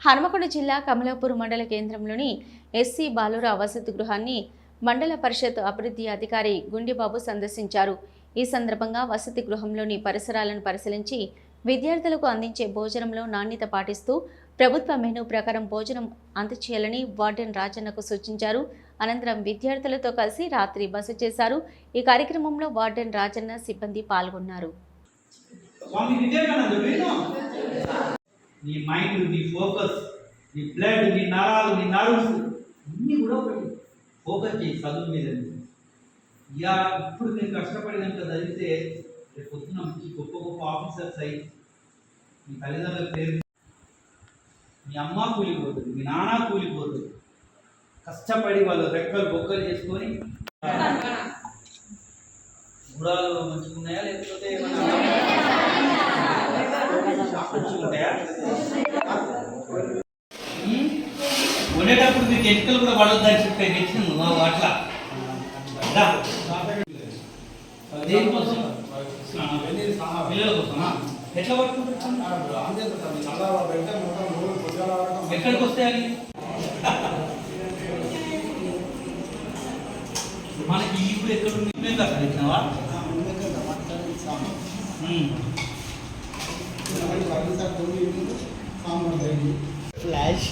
హనుమకొండ జిల్లా కమలాపూర్ మండల కేంద్రంలోని ఎస్సీ బాలుర వసతి గృహాన్ని మండల పరిషత్ అభివృద్ధి అధికారి గుండిబాబు సందర్శించారు. ఈ సందర్భంగా వసతి గృహంలోని పరిసరాలను పరిశీలించి విద్యార్థులకు అందించే భోజనంలో నాణ్యత పాటిస్తూ ప్రభుత్వ మెనూ ప్రకారం భోజనం అందచేయాలని వార్డెన్ రాజన్నకు సూచించారు. అనంతరం విద్యార్థులతో కలిసి రాత్రి బస చేశారు. ఈ కార్యక్రమంలో వార్డెన్ రాజన్న సిబ్బంది పాల్గొన్నారు. నీ మైండ్, నీ ఫోకస్, నీ బ్లడ్, నీ నరాలు, నీ నర్వ్స్ అన్నీ కూడా ఒకటి ఫోకస్ చేయి చదువు మీద. ఇక ఇప్పుడు నేను కష్టపడినంత చదివితే రేపు పొద్దున మంచి గొప్ప గొప్ప ఆఫీసర్స్ అయ్యి మీ తల్లిదండ్రుల పేరు, మీ అమ్మ కూలిపోతుంది, మీ నాన్న కూలిపోతుంది. కష్టపడి వాళ్ళు రెక్కలు బొక్కలు చేసుకొని గుడాలు మంచిగా ఉన్నాయా లేకపోతే ఉండేటప్పుడు మీకు ఎన్నికలు కూడా పడొద్దని చెప్పే నెక్స్ట్ అట్లా దేనికోసం పిల్లల కోసమా? ఎట్లా పట్టుకుంటారు? ఎక్కడికి వస్తాయని మనకి ఇప్పుడు ఎక్కడ ఉంది అక్కడ ఇచ్చినావా? ఫ్లాష్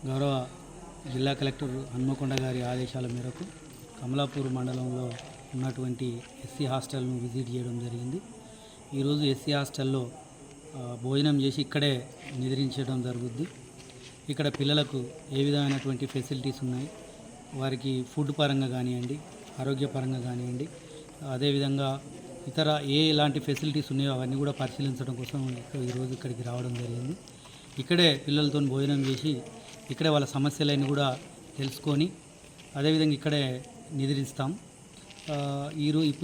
గౌరవ జిల్లా కలెక్టర్ హన్మకొండ గారి ఆదేశాల మేరకు కమలాపూర్ మండలంలో ఉన్నటువంటి ఎస్సీ హాస్టల్ను విజిట్ చేయడం జరిగింది. ఈరోజు ఎస్సీ హాస్టల్లో భోజనం చేసి ఇక్కడే నిద్రించడం జరుగుద్ది. ఇక్కడ పిల్లలకు ఏ విధమైనటువంటి ఫెసిలిటీస్ ఉన్నాయి, వారికి ఫుడ్ పరంగా కానివ్వండి, ఆరోగ్యపరంగా కానివ్వండి, అదేవిధంగా ఇతర ఎలాంటి ఫెసిలిటీస్ ఉన్నాయో అవన్నీ కూడా పరిశీలించడం కోసం ఈరోజు ఇక్కడికి రావడం జరిగింది. ఇక్కడే పిల్లలతో భోజనం చేసి ఇక్కడే వాళ్ళ సమస్యలన్నీ కూడా తెలుసుకొని అదేవిధంగా ఇక్కడే నిద్రిస్తాం.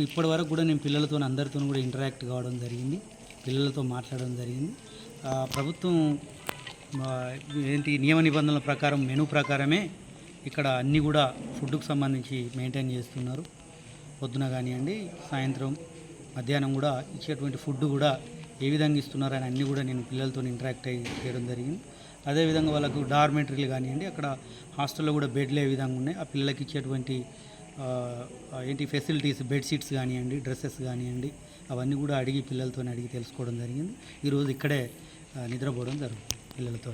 ఇప్పటి వరకు కూడా నేను పిల్లలతో అందరితో కూడా ఇంటరాక్ట్ కావడం జరిగింది, పిల్లలతో మాట్లాడడం జరిగింది. ప్రభుత్వం నియమ నిబంధనల ప్రకారం మెనూ ప్రకారమే ఇక్కడ అన్నీ కూడా ఫుడ్కు సంబంధించి మెయింటైన్ చేస్తున్నారు. పొద్దున కానివ్వండి, సాయంత్రం, మధ్యాహ్నం కూడా ఇచ్చేటువంటి ఫుడ్ కూడా ఏ విధంగా ఇస్తున్నారని అన్నీ కూడా నేను పిల్లలతో ఇంటరాక్ట్ చేయడం జరిగింది. అదేవిధంగా వాళ్ళకు డార్మెంటరీలు కానివ్వండి, అక్కడ హాస్టల్లో కూడా బెడ్లు ఏ విధంగా ఉన్నాయి, ఆ పిల్లలకి ఇచ్చేటువంటి ఫెసిలిటీస్, బెడ్షీట్స్ కానివ్వండి, డ్రెస్సెస్ కానివ్వండి, అవన్నీ కూడా పిల్లలతో అడిగి తెలుసుకోవడం జరిగింది. ఈరోజు ఇక్కడే నిద్రపోవడం జరుగుతుంది పిల్లలతో.